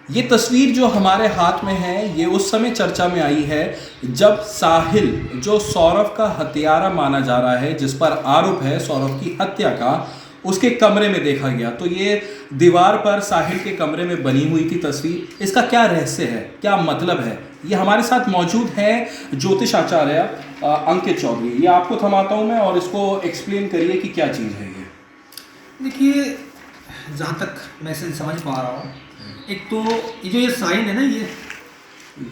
ये तस्वीर जो हमारे हाथ में है ये उस समय चर्चा में आई है जब साहिल, जो सौरभ का हत्यारा माना जा रहा है, जिस पर आरोप है सौरभ की हत्या का, उसके कमरे में देखा गया। तो ये दीवार पर साहिल के कमरे में बनी हुई थी तस्वीर। इसका क्या रहस्य है, क्या मतलब है, ये हमारे साथ मौजूद है ज्योतिष आचार्य अंकित चौधरी। ये आपको थमाता हूँ मैं और इसको एक्सप्लेन करिए कि क्या चीज़ है ये। देखिए, जहाँ तक मैं इसे समझ पा रहा हूँ, एक तो ये साइन है ना,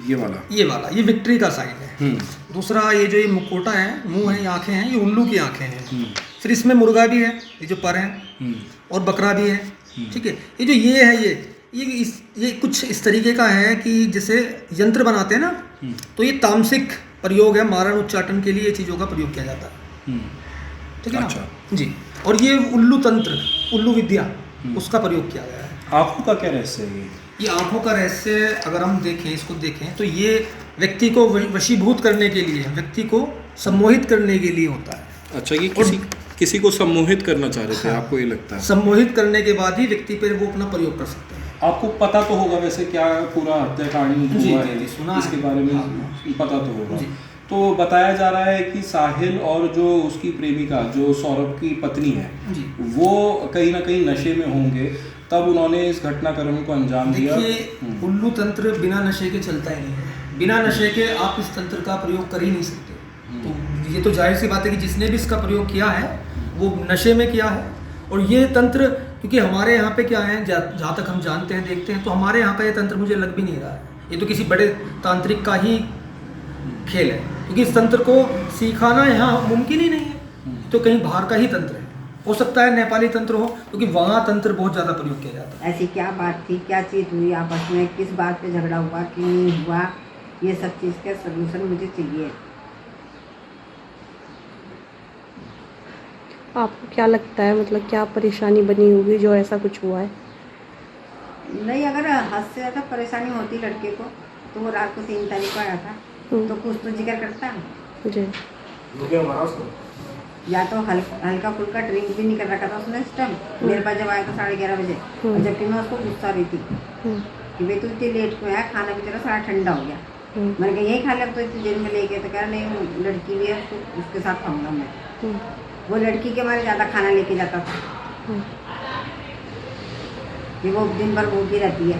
ये वाला ये विक्ट्री का साइन है। दूसरा ये जो ये मुखौटा है, मुंह है, आंखें हैं, ये उल्लू की आंखें हैं। फिर इसमें मुर्गा भी है, ये जो पर है, और बकरा भी है। ठीक है, ये जो ये है ये कुछ इस तरीके का है कि जैसे यंत्र बनाते हैं ना, तो ये तामसिक प्रयोग है, मारण उच्चाटन के लिए ये चीज़ों का प्रयोग किया जाता है। ठीक है ना? अच्छा जी। और ये उल्लू तंत्र, उल्लू विद्या, उसका प्रयोग किया गया है। आंखों का क्या रहस्य है ये आंखों का रहस्य अगर हम देखें, इसको देखें, तो ये व्यक्ति को वशीभूत करने के लिए, व्यक्ति को सम्मोहित करने के लिए होता है। अच्छा, ये किसी को सम्मोहित करना चाह रहे थे? हाँ, आपको ये लगता है सम्मोहित करने के बाद ही व्यक्ति पर वो अपना प्रयोग कर सकते हैं। आपको पता तो होगा वैसे क्या पूरा हत्याकांड हुआ है, सुना इसके है। बारे में पता तो होगा। तो बताया जा रहा है कि साहिल और जो उसकी प्रेमिका, जो सौरभ की पत्नी है, वो कहीं ना कहीं नशे में होंगे, तब उन्होंने इस घटनाक्रम को अंजाम दिया। देखिए, उल्लू तंत्र बिना नशे के चलता ही नहीं है। बिना नशे के आप इस तंत्र का प्रयोग कर ही नहीं सकते। तो ये तो जाहिर सी बात है कि जिसने भी इसका प्रयोग किया है वो नशे में किया है। और ये तंत्र, क्योंकि हमारे यहाँ पे क्या है, जहाँ तक हम जानते हैं, देखते हैं, तो हमारे यहाँ का ये तंत्र मुझे लग भी नहीं रहा है। ये तो किसी बड़े तांत्रिक का ही खेल है, क्योंकि इस तंत्र को सिखाना यहाँ मुमकिन ही नहीं है। तो कहीं बाहर का ही तंत्र है, हो सकता है नेपाली तंत्र हो, क्योंकि वहाँ तंत्र बहुत ज़्यादा प्रयोग किया जाता है। ऐसी क्या बात थी, क्या चीज़ हुई आपस में, किस बात पे झगड़ा हुआ कि नहीं हुआ, ये सब चीज़ का सलूशन मुझे चाहिए। आपको क्या लगता है, मतलब क्या परेशानी बनी होगी जो ऐसा कुछ हुआ है? नहीं, अगर हद से ज़्यादा परेशानी होती लड़के को तो वो रात को 3 तारीख को आया था, तो कुछ तो जिक्र करता है जी। या तो हल्का फुल्का ड्रिंक भी नहीं कर रखा था उसने इस टाइम। मेरे पास जब आया था 11:30 बजे, और जबकि मैं उसको गुस्सा रही थी कि भाई तू इतनी लेट को आया, खाना भी तेरा सारा ठंडा हो गया। मैंने कहा यही खा लिया, तो इतनी देर में ले गए। तो कह रहा नहीं, लड़की भी है तो उसके साथ खाऊंगा मैं। वो लड़की के बारे ज़्यादा खाना लेके जाता था कि वो दिन भर भूखी रहती है,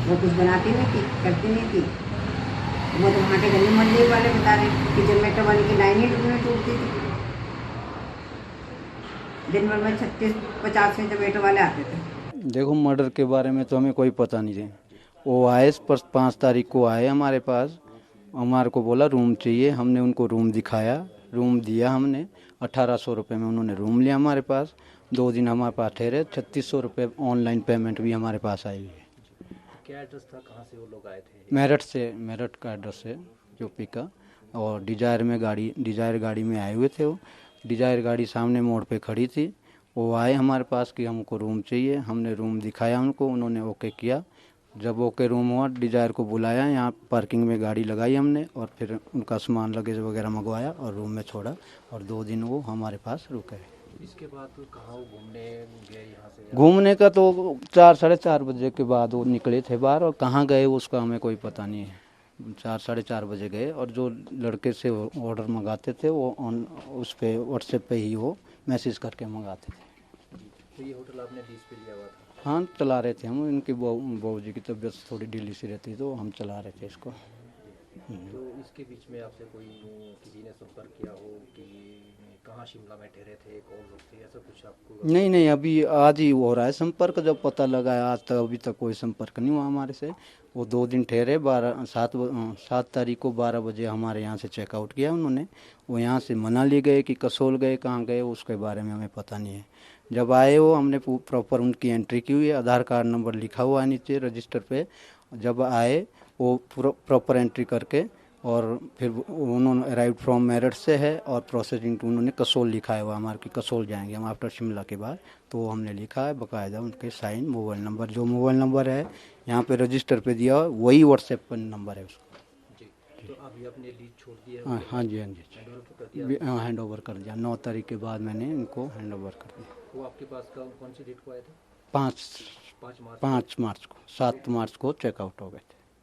वो कुछ बनाती नहीं थी, करती नहीं थी। वो तो वहाँ के गली मोहल्ले वाले बता रहे कि जोमेटो वाले की लाइन ही टूटती थी। दिन भर में 36-50 से जोमेटो वाले आते थे। देखो, मर्डर के बारे में तो हमें कोई पता नहीं है। वो आए 5 तारीख को आए हमारे पास, हमारे को बोला रूम चाहिए। हमने उनको रूम दिखाया, रूम दिया हमने। 1800 रुपये में उन्होंने रूम लिया हमारे पास। 2 दिन हमारे पास ठहरे। 3600 रुपये ऑनलाइन पेमेंट भी हमारे पास आई है। क्या एड्रेस था, कहाँ से वो लोग आए थे? मेरठ का एड्रेस है, यूपी का। और डिजायर गाड़ी में आए हुए थे। वो डिजायर गाड़ी सामने मोड़ पे खड़ी थी। वो आए हमारे पास कि हमको रूम चाहिए। हमने रूम दिखाया उनको, उन्होंने ओके किया। जब ओके रूम हुआ, डिजायर को बुलाया, यहाँ पार्किंग में गाड़ी लगाई हमने, और फिर उनका सामान लगेज वगैरह मंगवाया और रूम में छोड़ा। और 2 दिन वो हमारे पास रुके। इसके बाद कहाँ घूमने गए यहाँ से? घूमने का तो 4-4:30 बजे के बाद वो निकले थे बाहर, और कहाँ गए उसका हमें कोई पता नहीं है। 4-4:30 बजे गए। और जो लड़के से ऑर्डर मंगाते थे वो उस पे व्हाट्सएप पे ही वो मैसेज करके मंगाते थे। तो ये होटल आपने लीज पे लिया हुआ था? हाँ, चला रहे थे हम। इनकी बहू जी की तबीयत थोड़ी ढीली सी रहती, तो हम चला रहे थे इसको। तो इसके बीच में आपसे किसी ने संपर्क किया हो कि कहाँ शिमला में ठहरे थे, कौन लोग थे, ऐसा कुछ आपको? नहीं, अभी आज ही हो रहा है संपर्क। जब पता लगा है, आज तक अभी तक कोई संपर्क नहीं हुआ हमारे से। वो 2 दिन ठहरे। 7 तारीख को 12 बजे हमारे यहाँ से चेकआउट किया उन्होंने। वो यहाँ से मनाली गए कि कसोल गए, कहाँ गए उसके बारे में हमें पता नहीं है। जब आए वो, हमने प्रॉपर उनकी एंट्री की हुई है, आधार कार्ड नंबर लिखा हुआ है नीचे रजिस्टर पे। जब आए वो प्रॉपर एंट्री करके, और फिर उन्होंने अराइव फ्रॉम मेरठ से है, और प्रोसेसिंग टू उन्होंने कसोल लिखा है हुआ हमारे कि कसोल जाएंगे हम आफ्टर शिमला के बाद। तो हमने लिखा है बाकायदा, उनके साइन, मोबाइल नंबर, जो मोबाइल नंबर है यहाँ पे रजिस्टर पे दिया वही व्हाट्सएप पर नंबर है उसका। तो अभी आपने लीज छोड़ दी है? हाँ जी, हैंड ओवर कर दिया। 9 तारीख के बाद मैंने इनको हैंड ओवर कर दिया। वो आपके पास कौन सी डेट को आए थे? 5 5 मार्च 5 मार्च को, 7 मार्च को चेकआउट हो गए थे।